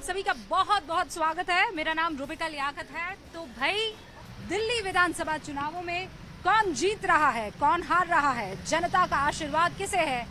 सभी का बहुत बहुत स्वागत है। मेरा नाम रूबिका लियाकत है। तो भाई, दिल्ली विधानसभा चुनावों में कौन जीत रहा है, कौन हार रहा है, जनता का आशीर्वाद किसे है,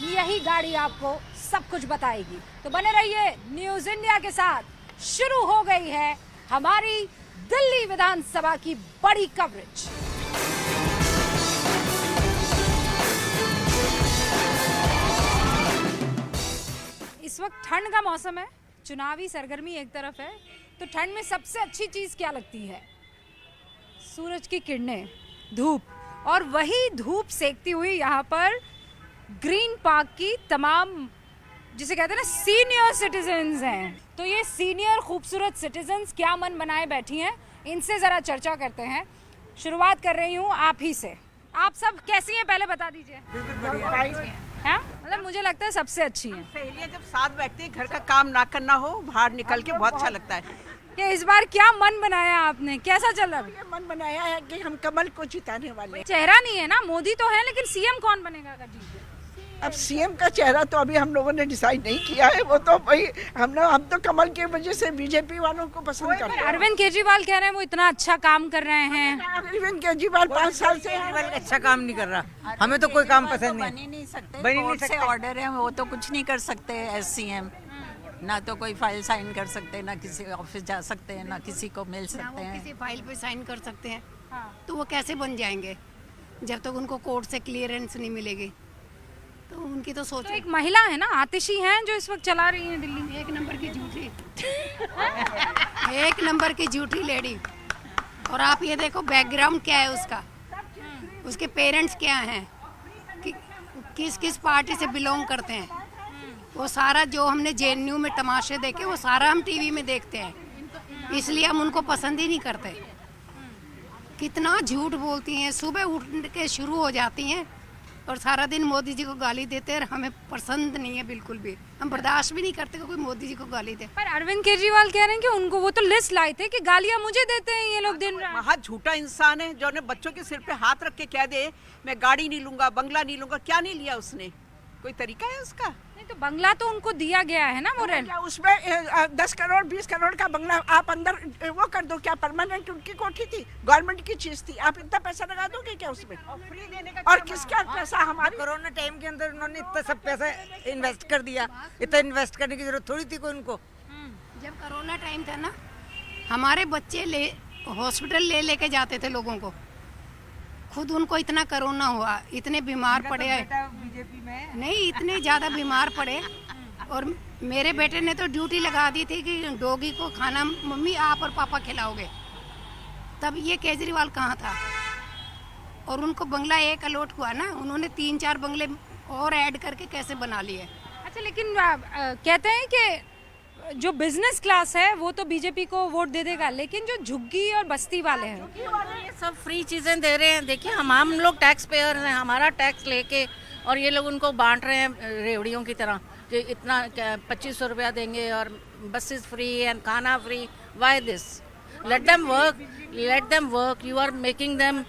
यही गाड़ी आपको सब कुछ बताएगी। तो बने रहिए न्यूज इंडिया के साथ। शुरू हो गई है हमारी दिल्ली विधानसभा की बड़ी कवरेज। इस वक्त ठंड का मौसम है, चुनावी सरगर्मी एक तरफ है, तो ठंड में सबसे अच्छी चीज क्या लगती है? सूरज की किरणें, धूप। और वही धूप सेकती हुई यहाँ पर ग्रीन पार्क की तमाम, जिसे कहते हैं ना, सीनियर सिटीजन्स हैं। तो ये सीनियर खूबसूरत सिटीजन्स क्या मन बनाए बैठी हैं, इनसे जरा चर्चा करते हैं। शुरुआत कर रही हूँ आप ही से। आप सब कैसी हैं पहले बता दीजिए। हाँ, मतलब मुझे लगता है सबसे अच्छी है। सहेलियां जब साथ बैठती है, घर का काम ना करना हो, बाहर निकल के बहुत अच्छा लगता है। कि इस बार क्या मन बनाया आपने, कैसा चल रहा है? ये मन बनाया है कि हम कमल को जिताने वाले हैं। चेहरा नहीं है ना, मोदी तो है, लेकिन सीएम कौन बनेगा अगर जीत गए? अब सीएम का चेहरा तो अभी हम लोगों ने डिसाइड नहीं किया है। वो तो भाई हम तो कमल की वजह से बीजेपी वालों को पसंद करते हैं। अरविंद केजरीवाल कह रहे हैं वो इतना अच्छा काम कर रहे हैं। अरविंद केजरीवाल 5 साल से अच्छा काम नहीं कर रहा। हमें तो कोई काम पसंद नहीं। बन ही नहीं सकते, बन ही नहीं कोर्ट से सकते। ऑर्डर है, वो तो कुछ नहीं कर सकते एज सीएम। ना तो कोई फाइल साइन कर सकते, ना किसी ऑफिस जा सकते हैं, ना किसी को मिल सकते हैं। किसी फाइल पे साइन कर सकते हैं। तो वो कैसे बन जाएंगे जब तक उनको कोर्ट से क्लियरेंस नहीं मिलेगी? तो उनकी तो सोच। तो एक महिला है ना, आतिशी हैं, जो इस वक्त चला रही है दिल्ली में। एक नंबर की झूठी एक नंबर की झूठी लेडी। और आप ये देखो बैकग्राउंड क्या है उसका, उसके पेरेंट्स क्या हैं, किस किस पार्टी से बिलोंग करते हैं। वो सारा जो हमने जेएनयू में तमाशे देखे, वो सारा हम टीवी में देखते हैं, इसलिए हम उनको पसंद ही नहीं करते। कितना झूठ बोलती हैं, सुबह उठ के शुरू हो जाती हैं और सारा दिन मोदी जी को गाली देते हैं। हमें पसंद नहीं है बिल्कुल भी, हम बर्दाश्त भी नहीं करते कि कोई मोदी जी को गाली दे। पर अरविंद केजरीवाल कह रहे हैं कि उनको, वो तो लिस्ट लाए थे कि गालियां मुझे देते हैं ये लोग दिन रात। महा झूठा इंसान है जो ने बच्चों के सिर पे हाथ रख के कह दे मैं गाड़ी नहीं लूंगा, बंगला नहीं लूंगा। क्या नहीं लिया उसने? कोई तरीका है उसका? नहीं तो बंगला तो उनको दिया गया है ना मोरेल। क्या उसमें 10 करोड़ 20 करोड़ का बंगला आप अंदर वो कर दो? क्या परमानेंट उनकी कोठी थी? गवर्नमेंट की चीज थी। आप इतना पैसा लगा दोगे क्या उसमें? फ्री देने का और किसका पैसा? हमारी कोरोना टाइम के अंदर उन्होंने इतना सब पैसा इन्वेस्ट कर दिया। इतना इन्वेस्ट करने की जरूरत थोड़ी थी कोई उनको। जब कोरोना टाइम था ना, हमारे बच्चे हॉस्पिटल लेके जाते थे लोगों को। खुद उनको इतना कोरोना हुआ, इतने बीमार पड़े, बीजेपी में नहीं इतने ज़्यादा बीमार पड़े। और मेरे बेटे ने तो ड्यूटी लगा दी थी कि डॉगी को खाना मम्मी आप और पापा खिलाओगे। तब ये केजरीवाल कहाँ था? और उनको बंगला एक अलॉट हुआ ना, उन्होंने 3-4 बंगले और ऐड करके कैसे बना लिए। अच्छा, लेकिन कहते हैं कि जो बिजनेस क्लास है वो तो बीजेपी को वोट दे देगा, लेकिन जो झुग्गी और बस्ती वाले हैं, ये सब फ्री चीज़ें दे रहे हैं। देखिए हम लोग टैक्स पेयर हैं, हमारा टैक्स लेके और ये लोग उनको बांट रहे हैं रेवड़ियों की तरह कि इतना 2500 रुपया देंगे और बसेस फ्री एंड खाना free. Why this? Let them work. You are making them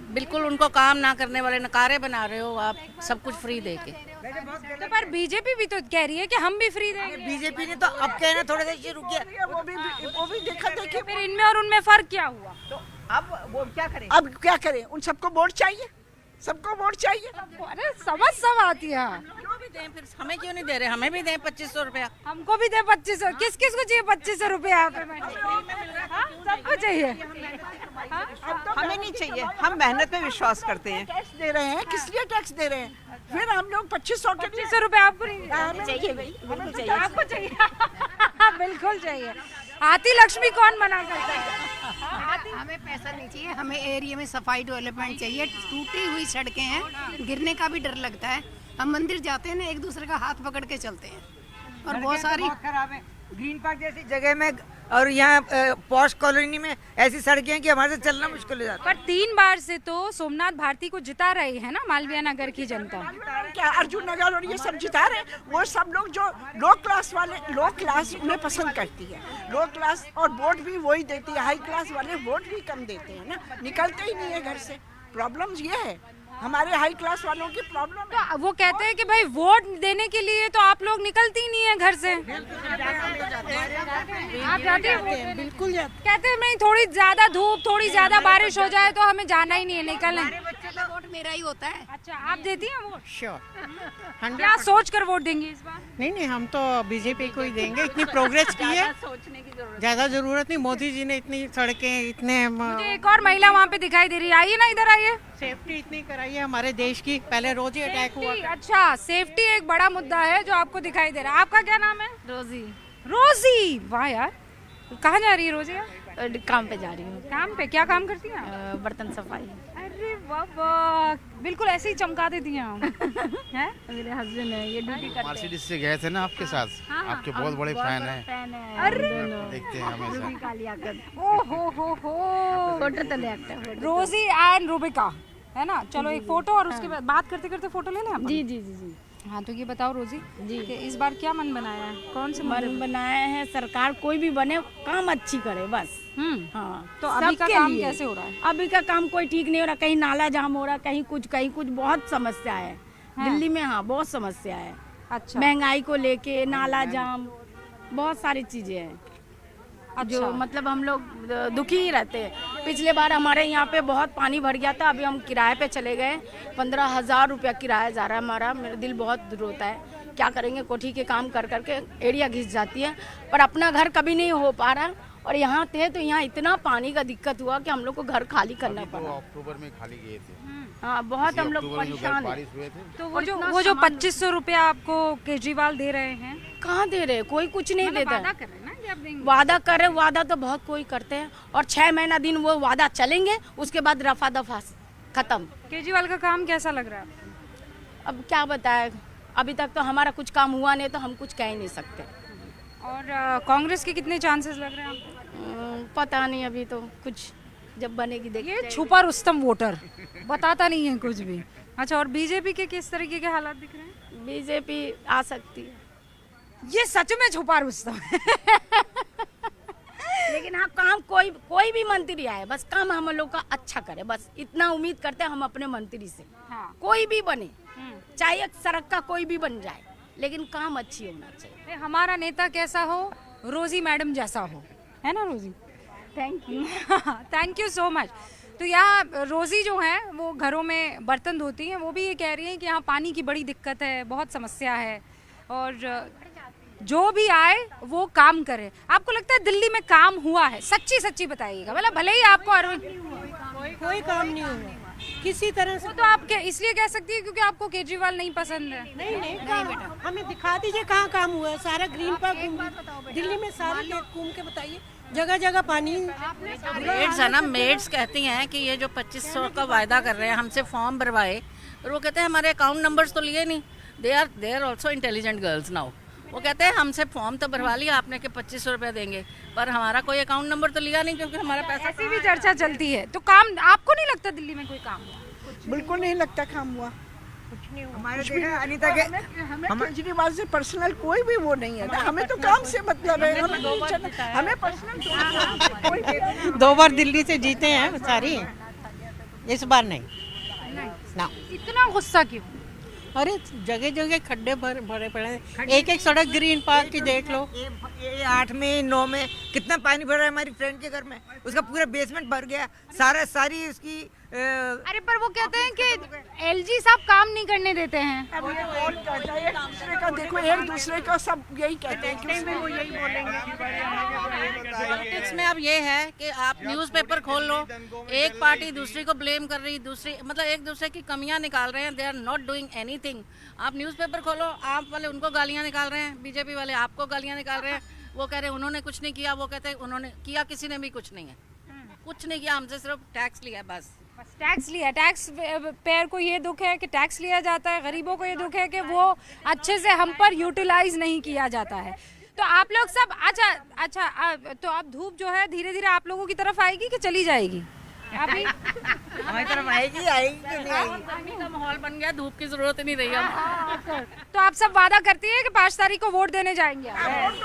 बिल्कुल उनको काम ना करने वाले नकारे बना रहे हो आप, सब कुछ फ्री दे के। तो पर बीजेपी भी तो कह रही है कि हम भी फ्री देंगे। बीजेपी ने तो अब कहना थोड़े देर शुरू किया। वो भी देखा देखी। फिर इनमें और उनमें फर्क क्या हुआ? तो अब वो क्या करें? अब क्या करें? उन सबको वोट चाहिए, सबको वोट चाहिए। अरे समझ सब आती है। भी दें, फिर हमें क्यों नहीं दे रहे? हमें भी दें 2500 रुपया। हमको भी दे 2500। किस किस को चाहिए 2500 रुपया? यहाँ पे सबको चाहिए। हमें नहीं चाहिए, हम मेहनत पे विश्वास करते हैं। टैक्स दे रहे हैं, किस लिए टैक्स दे रहे हैं? फिर हम लोग 2500 रुपया आपको नहीं चाहिए भाई, बिल्कुल चाहिए। आपको चाहिए। बिल्कुल चाहिए। आती लक्ष्मी कौन मना करता है? हमें पैसा नहीं चाहिए, हमें एरिया में सफाई डेवलपमेंट चाहिए। टूटी हुई सड़कें हैं, गिरने का भी डर लगता है। हम मंदिर जाते हैं ना, एक दूसरे का हाथ पकड़ के चलते हैं। और बहुत सारी खराब है। ग्रीन पार्क जैसी जगह में और यहाँ पॉश कॉलोनी में ऐसी सड़कें हैं कि हमारे से चलना मुश्किल हो जाता पर 3 बार से तो सोमनाथ भारती को जिता रही है ना मालवीय नगर की जनता। क्या अर्जुन नगर और ये सब जिता रहे? वो सब लोग जो लो क्लास वाले, लो क्लास उन्हें पसंद करती है। लो क्लास और वोट भी वही देती है। हाई क्लास वाले वोट भी कम देते हैं ना, निकलते ही नहीं है घर से। प्रॉब्लम ये है। हमारे हाई क्लास वालों की प्रॉब्लम है। तो वो कहते हैं कि भाई वोट देने के लिए तो आप लोग निकलती ही नहीं है घर से। आप जाते हैं? बिल्कुल जाते कहते हैं नहीं, थोड़ी ज्यादा धूप, थोड़ी ज्यादा बारिश हो जाए तो हमें जाना ही नहीं है, निकलना। वोट मेरा ही होता है। अच्छा, आप देती हैं वोट? श्योर क्या सोच कर वोट देंगी इस बार? नहीं हम तो बीजेपी को ही देंगे। इतनी प्रोग्रेस की है, सोचने की जरूरत ज्यादा जरूरत नहीं। मोदी जी ने इतनी सड़कें, इतने मुझे एक और महिला वहाँ पे दिखाई दे रही है, आइए ना, इधर आइए। सेफ्टी इतनी कराई है हमारे देश की। पहले रोज ही अटैक हुआ। अच्छा, सेफ्टी एक बड़ा मुद्दा है जो आपको दिखाई दे रहा है। आपका क्या नाम है? रोजी रोजी। वाह यार, कहाँ जा रही है रोजी? काम पे जा रही हूँ। काम पे? क्या काम करती हैं आप? बर्तन सफाई। अरे वाह वाह, बिल्कुल ऐसे ही चमका देती हैं आप। हैं? मेरे हस्बैंड है, ये ड्यूटी करते हैं। मर्सिडीज से गए थे ना आपके साथ, आपके बहुत बड़े फैन हैं। फैन है। अरे देखते हैं हमेशा। ओ हो फोटो तो ले आते हैं। रोजी एंड रूबिका, है ना? चलो एक फोटो और उसके बाद बात करते करते फोटो ले लें अपन? जी जी जी जी। हाँ, तो ये बताओ रोजी जी कि इस बार क्या मन बनाया है? कौन से मन बनाया है, सरकार कोई भी बने काम अच्छी करे बस। हाँ, तो अभी का सबके काम लिए। कैसे हो रहा है? अभी का काम कोई ठीक नहीं हो रहा, कहीं नाला जाम हो रहा, कहीं कुछ बहुत समस्या है दिल्ली में। हाँ, बहुत समस्या है। अच्छा, महंगाई को लेके, नाला जाम, बहुत सारी चीजें हैं जो मतलब हम लोग दुखी ही रहते हैं। पिछले बार हमारे यहाँ पे बहुत पानी भर गया था, अभी हम किराए पे चले गए। 15,000 रुपया किराया जा रहा है हमारा। मेरा दिल बहुत रोता है। क्या करेंगे, कोठी के काम कर करके एरिया घिस जाती है, पर अपना घर कभी नहीं हो पा रहा। और यहाँ थे तो यहाँ इतना पानी का दिक्कत हुआ कि हम लोग को घर खाली करना पड़ा। अक्टूबर में खाली गए थे। हाँ, बहुत हम लोग अक्टूबर में जो परेशान हैं। बारिश हुए थे। तो वो जो 2500 रुपया आपको केजरीवाल दे रहे हैं, कहाँ दे रहे, कोई कुछ नहीं देता वादा है। कर रहे हैं ना कि आप देंगे? वादा कर रहे, वादा तो बहुत कोई करते हैं, और 6 महीना दिन वो वादा चलेंगे, उसके बाद रफा दफा खत्म। केजरीवाल का काम कैसा लग रहा है आपको? अब क्या बताए, अभी तक तो हमारा कुछ काम हुआ नहीं, तो हम कुछ कह ही नहीं सकते। और कांग्रेस के कितने चांसेस लग रहे हैं आपको? पता नहीं, अभी तो कुछ जब बनेगी देखते ये छुपा रुस्तम वोटर बताता नहीं है कुछ भी। अच्छा, और बीजेपी के किस तरीके के हालात दिख रहे हैं? बीजेपी आ सकती है, ये सच में छुपा रुस्तम है। लेकिन हाँ, काम कोई भी मंत्री आए, बस काम हम लोग का अच्छा करे, बस इतना उम्मीद करते हैं हम अपने मंत्री से। हाँ। कोई भी बने, चाहे एक सड़क का कोई भी बन जाए, लेकिन काम अच्छी होना चाहिए। हमारा नेता कैसा हो? रोजी मैडम जैसा हो, है ना रोजी? Thank you. Thank you so much. तो यहाँ रोजी जो है वो घरों में बर्तन धोती हैं, वो भी ये कह रही हैं कि यहाँ पानी की बड़ी दिक्कत है, बहुत समस्या है, और जो भी आए वो काम करे। आपको लगता है दिल्ली में काम हुआ है? सच्ची सच्ची बताइएगा, मतलब भले ही आपको अरविंद कोई काम नहीं हुआ किसी तरह से। वो तो आप इसलिए कह सकती है क्योंकि आपको केजरीवाल नहीं पसंद है। नहीं बेटा, हमें दिखा दीजिए कहाँ काम हुआ है। सारा ग्रीन पार्क दिल्ली में सारे घूम के बताइए, जगह जगह पानी। मेड्स है ना, मेड्स कहती हैं कि ये जो 2500 का वायदा कर रहे हैं, हमसे फॉर्म भरवाए, और वो कहते हैं हमारे अकाउंट नंबर्स तो लिए नहीं। They are also intelligent girls now. वो कहते हैं हमसे फॉर्म तो भरवा लिया आपने कि 2500 रुपया देंगे, पर हमारा कोई अकाउंट नंबर तो लिया नहीं, क्योंकि हमारा पैसा। ऐसी भी चर्चा चलती है। तो काम आपको नहीं लगता दिल्ली में कोई काम हुआ? बिल्कुल नहीं लगता काम हुआ। हमारे देखा अनीता के हमें केजरीवाल से पर्सनल कोई भी वो नहीं है ना, हमें तो काम से मतलब है। हमें पर्सनल 2 बार दिल्ली से जीते हैं सारी, इस बार नहीं ना। इतना गुस्सा क्यों? अरे जगह जगह खड्डे भरे पड़े हैं। एक सड़क ग्रीन पार्क की देख लो। ये 8 में 9 में कितना पानी भर रहा है हमारी फ्रेंड के घर में, उसका पूरा बेसमेंट भर गया, सारी उसकी अरे पर वो कहते हैं कि एलजी साहब काम नहीं करने देते हैं। एक दूसरे का देखो, एक दूसरे का सब यही कहते हैं कि वो यही पॉलिटिक्स में अब ये है कि आप न्यूज़पेपर खोल लो, एक पार्टी दूसरी को ब्लेम कर रही, दूसरी मतलब एक दूसरे की कमियां निकाल रहे हैं। They are not doing anything. आप न्यूज़पेपर खोलो, आप वाले उनको गालियां निकाल रहे हैं, बीजेपी वाले आपको गालियां निकाल रहे हैं। वो कह रहे हैं उन्होंने कुछ नहीं किया, वो कहते हैं उन्होंने किया, किसी ने भी कुछ नहीं है, कुछ नहीं किया, हमसे सिर्फ टैक्स लिया बस। टैक्स लिया, टैक्स पेयर को ये दुख है कि टैक्स लिया जाता है, गरीबों को ये दुख है कि वो अच्छे से हम पर यूटिलाइज नहीं किया जाता है। तो आप लोग सब अच्छा तो अब धूप जो है धीरे धीरे आप लोगों की तरफ आएगी कि चली जाएगी? अभी हमारी तरफ आएगी कि नहीं आएगी? पानी का माहौल बन गया, धूप की जरूरत ही नहीं रही अब। तो आप सब वादा करती है कि 5 तारीख को वोट देने जाएंगे? हमारी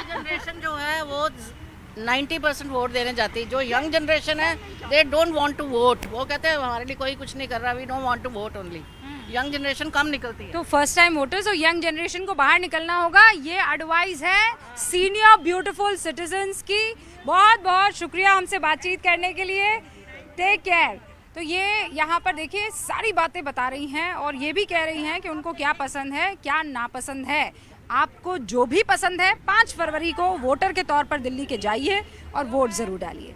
जनरेशन जो है वो 90% वोट देने जाती है। जो यंग जनरेशन है they don't want to vote, वो कहते हैं हमारे लिए कोई कुछ नहीं कर रहा, we don't want to vote only. Young generation कम निकलती है। तो फर्स्ट टाइम वोटर्स और यंग जनरेशन को बाहर निकलना होगा, ये एडवाइस है सीनियर ब्यूटीफुल सिटीजन्स की। बहुत बहुत शुक्रिया हमसे बातचीत करने के लिए, टेक केयर। तो ये यहाँ पर देखिए सारी बातें बता रही हैं और ये भी कह रही हैं कि उनको क्या पसंद है क्या नापसंद है। आपको जो भी पसंद है 5 फरवरी को वोटर के तौर पर दिल्ली के जाइए और वोट ज़रूर डालिए।